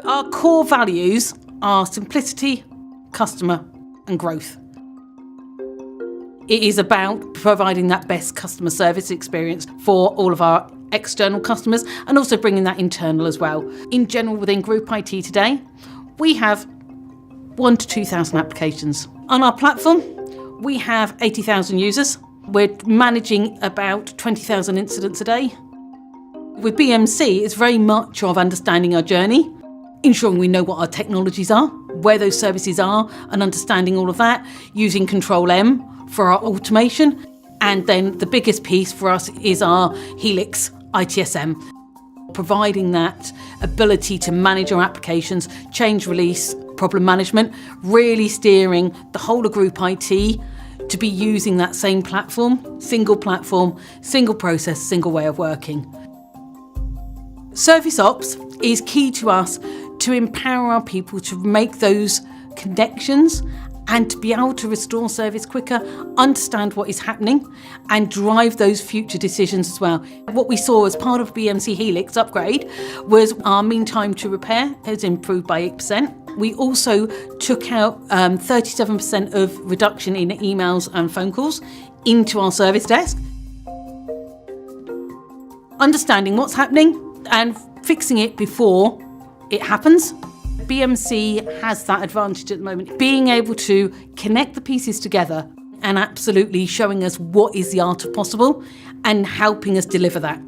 Our core values are simplicity, customer and growth. It is about providing that best customer service experience for all of our external customers and also bringing that internal as well. In general, within Group IT today, we have 1,000 to 2,000 applications. On our platform, we have 80,000 users. We're managing about 20,000 incidents a day. With BMC, it's very much of understanding our journey, ensuring we know what our technologies are, where those services are, and understanding all of that, using Control M for our automation. And then the biggest piece for us is our Helix ITSM, providing that ability to manage our applications, change release, problem management, really steering the whole of Group IT to be using that same platform, single process, single way of working. Service Ops is key to us to empower our people to make those connections and to be able to restore service quicker, understand what is happening and drive those future decisions as well. What we saw as part of BMC Helix upgrade was our mean time to repair has improved by 8%. We also took out 37% of reduction in emails and phone calls into our service desk. Understanding what's happening and fixing it before it happens. BMC has that advantage at the moment, being able to connect the pieces together and absolutely showing us what is the art of possible and helping us deliver that.